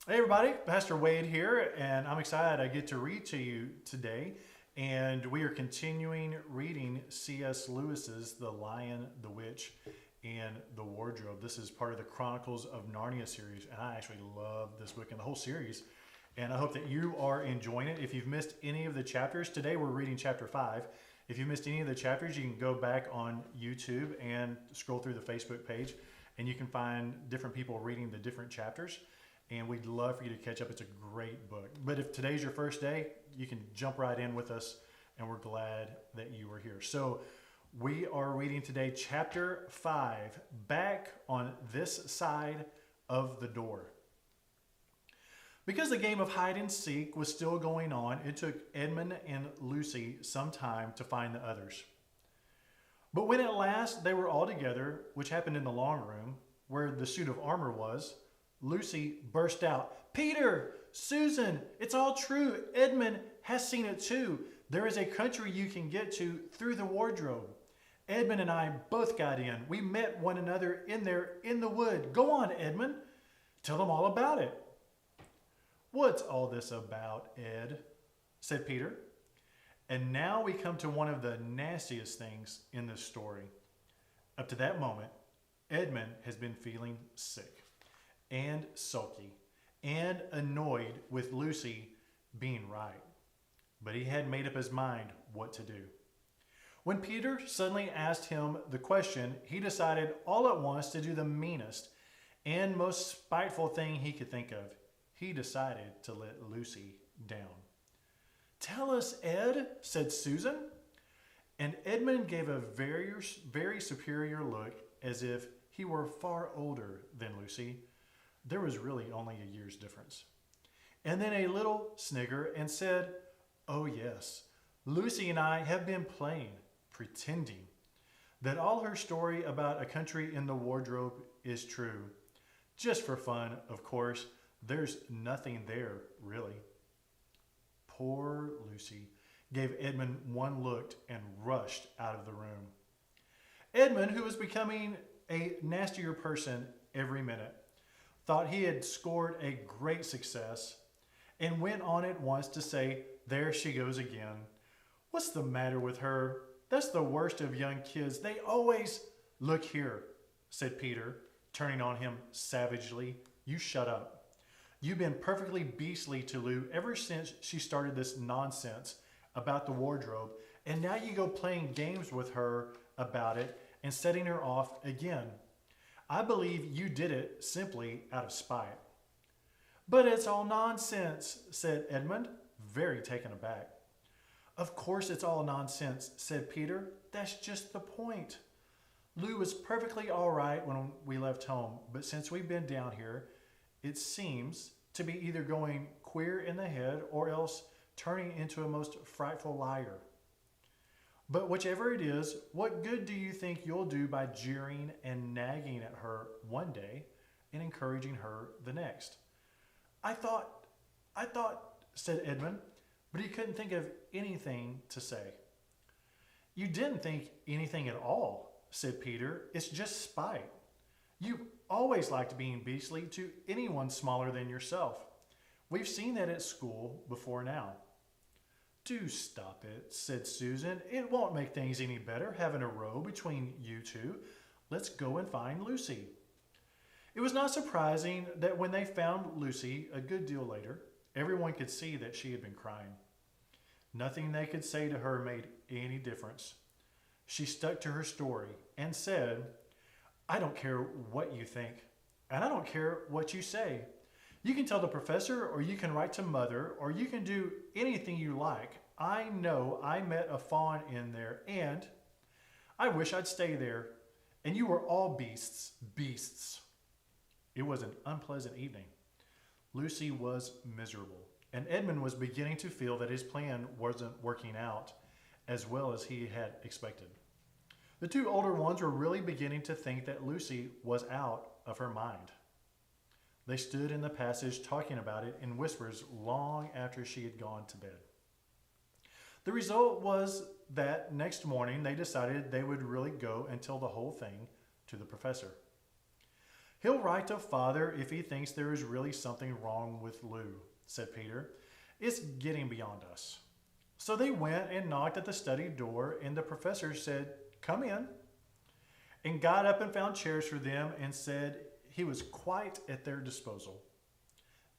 Hey everybody, Pastor Wade here, and I'm excited I get to read to you today. And we are continuing reading C.S. Lewis's The Lion, the Witch, and the Wardrobe. This is part of the Chronicles of Narnia series, and I actually love this book and the whole series. And I hope that you are enjoying it. If you've missed any of the chapters, today we're reading chapter 5. If you missed any of the chapters, you can go back on YouTube and scroll through the Facebook page, and you can find different people reading the different chapters. And we'd love for you to catch up. It's a great book. But if today's your first day, you can jump right in with us, and we're glad that you were here. So we are reading today chapter 5, Back on This Side of the Door. Because the game of hide and seek was still going on, it took Edmund and Lucy some time to find the others. But when at last they were all together, which happened in the long room, where the suit of armor was, Lucy burst out, "Peter, Susan, it's all true. Edmund has seen it too. There is a country you can get to through the wardrobe. Edmund and I both got in. We met one another in there in the wood. Go on, Edmund. Tell them all about it." "What's all this about, Ed?" said Peter. And now we come to one of the nastiest things in this story. Up to that moment, Edmund has been feeling sick and sulky and annoyed with Lucy being right. But he had made up his mind what to do. When Peter suddenly asked him the question, he decided all at once to do the meanest and most spiteful thing he could think of. He decided to let Lucy down. "Tell us, Ed," said Susan. And Edmund gave a very superior look, as if he were far older than Lucy. There was really only a year's difference. And then a little snigger and said, "Oh yes, Lucy and I have been playing, pretending that all her story about a country in the wardrobe is true. Just for fun, of course. There's nothing there, really." Poor Lucy gave Edmund one look and rushed out of the room. Edmund, who was becoming a nastier person every minute, thought he had scored a great success and went on at once to say, "There she goes again. What's the matter with her? That's the worst of young kids. They always—" "Look here," said Peter, turning on him savagely. "You shut up. You've been perfectly beastly to Lou ever since she started this nonsense about the wardrobe, and now you go playing games with her about it and setting her off again. I believe you did it simply out of spite." "But it's all nonsense," said Edmund, very taken aback. "Of course it's all nonsense," said Peter. "That's just the point. Lou was perfectly all right when we left home, but since we've been down here, it seems to be either going queer in the head or else turning into a most frightful liar. But whichever it is, what good do you think you'll do by jeering and nagging at her one day and encouraging her the next?" I thought, said Edmund, but he couldn't think of anything to say. "You didn't think anything at all," said Peter. "It's just spite. You always liked being beastly to anyone smaller than yourself. We've seen that at school before now." "Do stop it," said Susan. "It won't make things any better having a row between you two. Let's go and find Lucy." It was not surprising that when they found Lucy a good deal later, everyone could see that she had been crying. Nothing they could say to her made any difference. She stuck to her story and said, "I don't care what you think, and I don't care what you say. You can tell the professor, or you can write to Mother, or you can do anything you like. I know I met a fawn in there, and I wish I'd stay there. And you were all beasts." It was an unpleasant evening. Lucy was miserable, and Edmund was beginning to feel that his plan wasn't working out as well as he had expected. The two older ones were really beginning to think that Lucy was out of her mind. They stood in the passage talking about it in whispers long after she had gone to bed. The result was that next morning they decided they would really go and tell the whole thing to the professor. He'll write to Father if he thinks there is really something wrong with Lou, said Peter. It's getting beyond us. So they went and knocked at the study door, and the professor said, "Come in," and got up and found chairs for them and said he was quite at their disposal.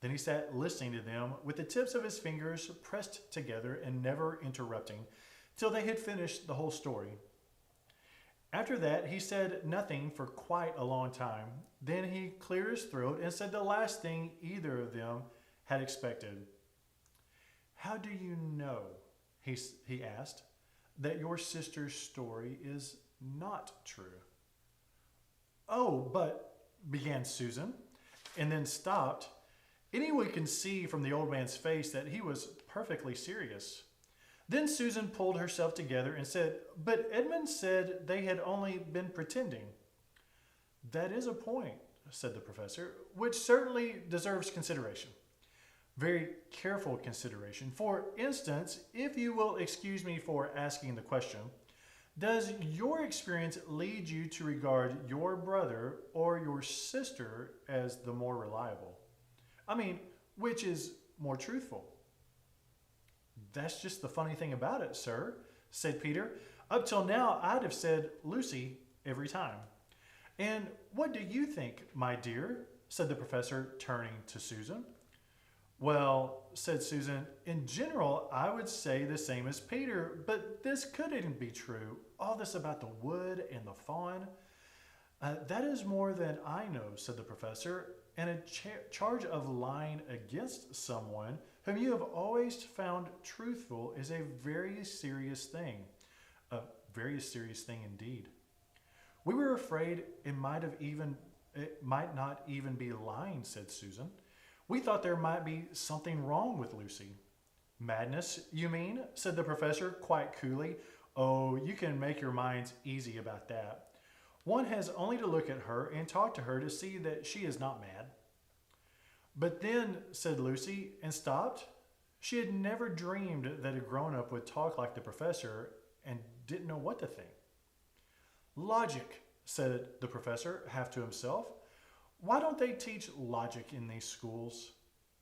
Then he sat listening to them with the tips of his fingers pressed together and never interrupting till they had finished the whole story. After that, he said nothing for quite a long time. Then he cleared his throat and said the last thing either of them had expected. "How do you know," he asked, "that your sister's story is not true?" "Oh, but," began Susan, and then stopped. Anyone can see from the old man's face that he was perfectly serious. Then Susan pulled herself together and said, "But Edmund said they had only been pretending." "That is a point," said the professor, "which certainly deserves consideration. Very careful consideration. For instance, if you will excuse me for asking the question, does your experience lead you to regard your brother or your sister as the more reliable? I mean, which is more truthful?" "That's just the funny thing about it, sir," said Peter. "Up till now, I'd have said Lucy every time." "And what do you think, my dear?" said the professor, turning to Susan. "Well," said Susan, "in general, I would say the same as Peter, but this couldn't be true. All this about the wood and the fawn." That is more than I know," said the professor, "and a charge of lying against someone whom you have always found truthful is a very serious thing. A very serious thing indeed." "We were afraid it might not even be lying," said Susan. "We thought there might be something wrong with Lucy." "Madness, you mean?" said the professor quite coolly. "Oh, you can make your minds easy about that. One has only to look at her and talk to her to see that she is not mad." "But then," said Lucy, and stopped. She had never dreamed that a grown-up would talk like the professor and didn't know what to think. "Logic," said the professor, half to himself. "Why don't they teach logic in these schools?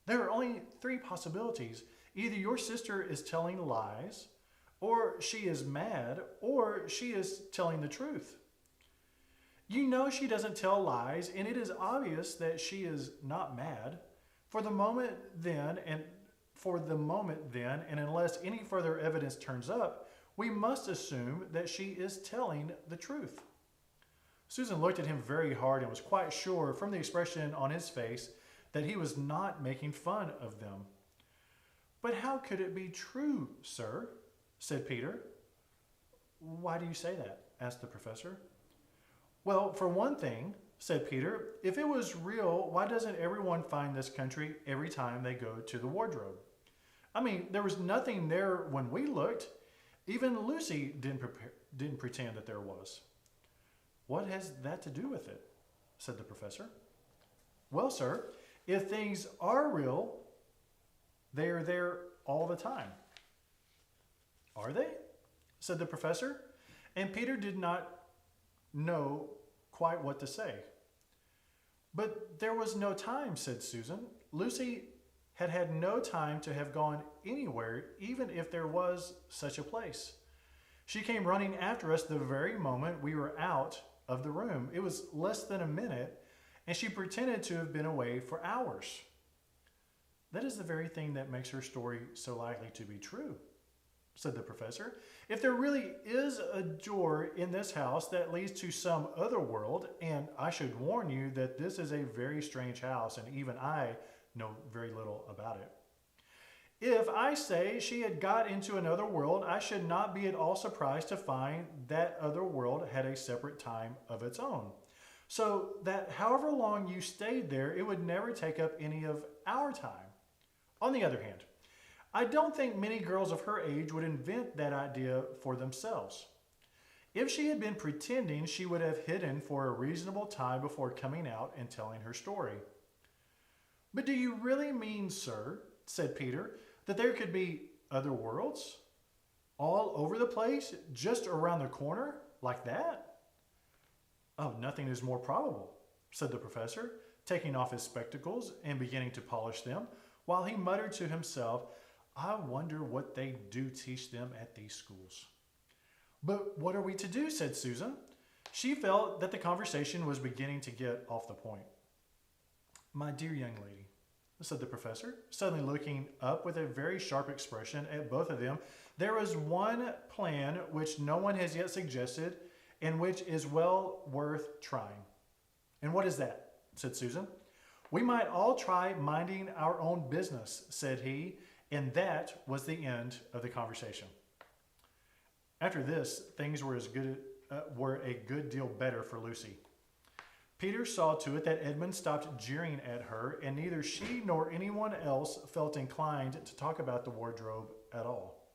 There are only three possibilities. Either your sister is telling lies, or she is mad, or she is telling the truth. You know she doesn't tell lies, and it is obvious that she is not mad. For the moment then, and unless any further evidence turns up, we must assume that she is telling the truth." Susan looked at him very hard and was quite sure from the expression on his face that he was not making fun of them. "But how could it be true, sir?" said Peter. "Why do you say that?" asked the professor. "Well, for one thing," said Peter, "if it was real, why doesn't everyone find this country every time they go to the wardrobe? I mean, there was nothing there when we looked. Even Lucy didn't pretend that there was." "What has that to do with it?" said the professor. "Well, sir, if things are real, they are there all the time." "Are they?" said the professor, and Peter did not know quite what to say. "But there was no time," said Susan. "Lucy had had no time to have gone anywhere, even if there was such a place. She came running after us the very moment we were out of the room. It was less than a minute, and she pretended to have been away for hours." "That is the very thing that makes her story so likely to be true," said the professor. "If there really is a door in this house that leads to some other world, and I should warn you that this is a very strange house, and even I know very little about it. If I say she had got into another world, I should not be at all surprised to find that other world had a separate time of its own, so that however long you stayed there, it would never take up any of our time. On the other hand, I don't think many girls of her age would invent that idea for themselves. If she had been pretending, she would have hidden for a reasonable time before coming out and telling her story." "But do you really mean, sir," said Peter, "that there could be other worlds all over the place, just around the corner, like that?" "Oh, nothing is more probable," said the professor, taking off his spectacles and beginning to polish them, while he muttered to himself, I wonder what they do teach them at these schools. But what are we to do? Said Susan. She felt that the conversation was beginning to get off the point. My dear young lady, said the professor, suddenly looking up with a very sharp expression at both of them, there is one plan which no one has yet suggested and which is well worth trying. And what is that? Said Susan. We might all try minding our own business, said he, and that was the end of the conversation. After this, things were a good deal better for Lucy. Peter saw to it that Edmund stopped jeering at her, and neither she nor anyone else felt inclined to talk about the wardrobe at all.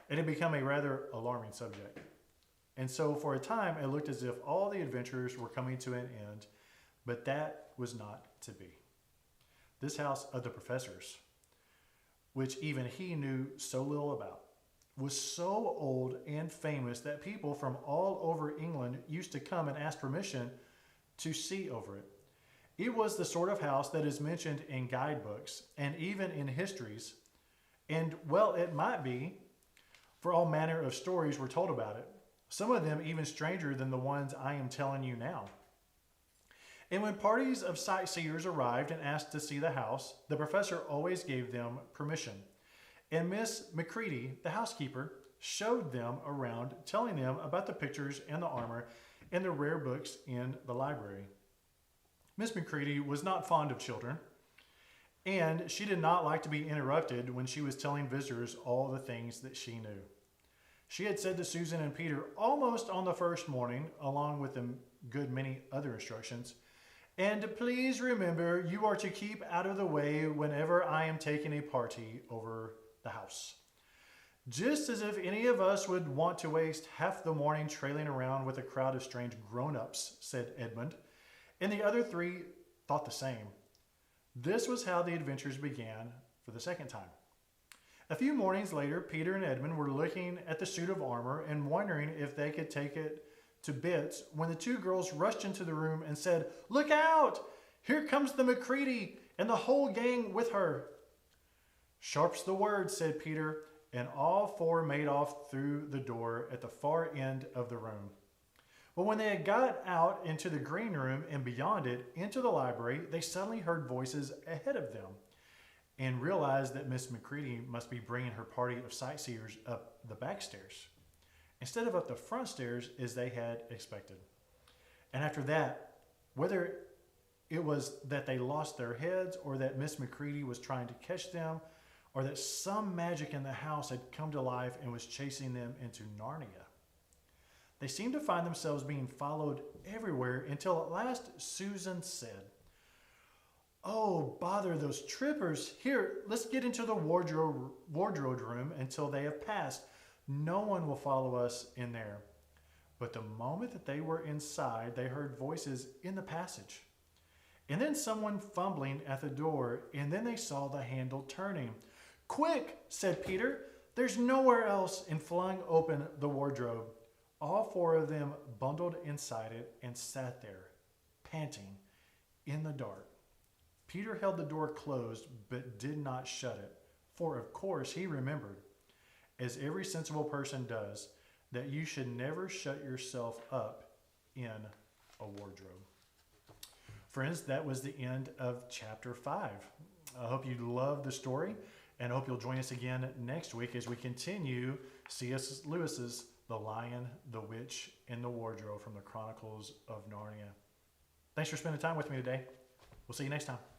It had become a rather alarming subject. And so for a time it looked as if all the adventures were coming to an end, but that was not to be. This house of the professors, which even he knew so little about, was so old and famous that people from all over England used to come and ask permission to see over it. It was the sort of house that is mentioned in guidebooks and even in histories, and well, it might be, for all manner of stories were told about it, some of them even stranger than the ones I am telling you now. And when parties of sightseers arrived and asked to see the house, the professor always gave them permission. And Miss Macready, the housekeeper, showed them around, telling them about the pictures and the armor and the rare books in the library. Miss Macready was not fond of children, and she did not like to be interrupted when she was telling visitors all the things that she knew. She had said to Susan and Peter almost on the first morning, along with a good many other instructions, and please remember, you are to keep out of the way whenever I am taking a party over the house. Just as if any of us would want to waste half the morning trailing around with a crowd of strange grown-ups, said Edmund, and the other three thought the same. This was how the adventures began for the second time. A few mornings later, Peter and Edmund were looking at the suit of armor and wondering if they could take it to bits when the two girls rushed into the room and said, Look out! Here comes the Macready and the whole gang with her. Sharp's the word, said Peter, and all four made off through the door at the far end of the room. But when they had got out into the green room and beyond it, into the library, they suddenly heard voices ahead of them and realized that Miss Macready must be bringing her party of sightseers up the back stairs instead of up the front stairs as they had expected. And after that, whether it was that they lost their heads or that Miss Macready was trying to catch them or that some magic in the house had come to life and was chasing them into Narnia, they seemed to find themselves being followed everywhere until at last Susan said, Oh, bother those trippers. Here, let's get into the wardrobe room until they have passed. No one will follow us in there. But the moment that they were inside, they heard voices in the passage. And then someone fumbling at the door, and then they saw the handle turning. Quick, said Peter, there's nowhere else, and flung open the wardrobe. All four of them bundled inside it and sat there, panting, in the dark. Peter held the door closed, but did not shut it, for of course he remembered, as every sensible person does, that you should never shut yourself up in a wardrobe. Friends, that was the end of chapter 5. I hope you loved the story, and I hope you'll join us again next week as we continue C.S. Lewis's The Lion, the Witch, and the Wardrobe from the Chronicles of Narnia. Thanks for spending time with me today. We'll see you next time.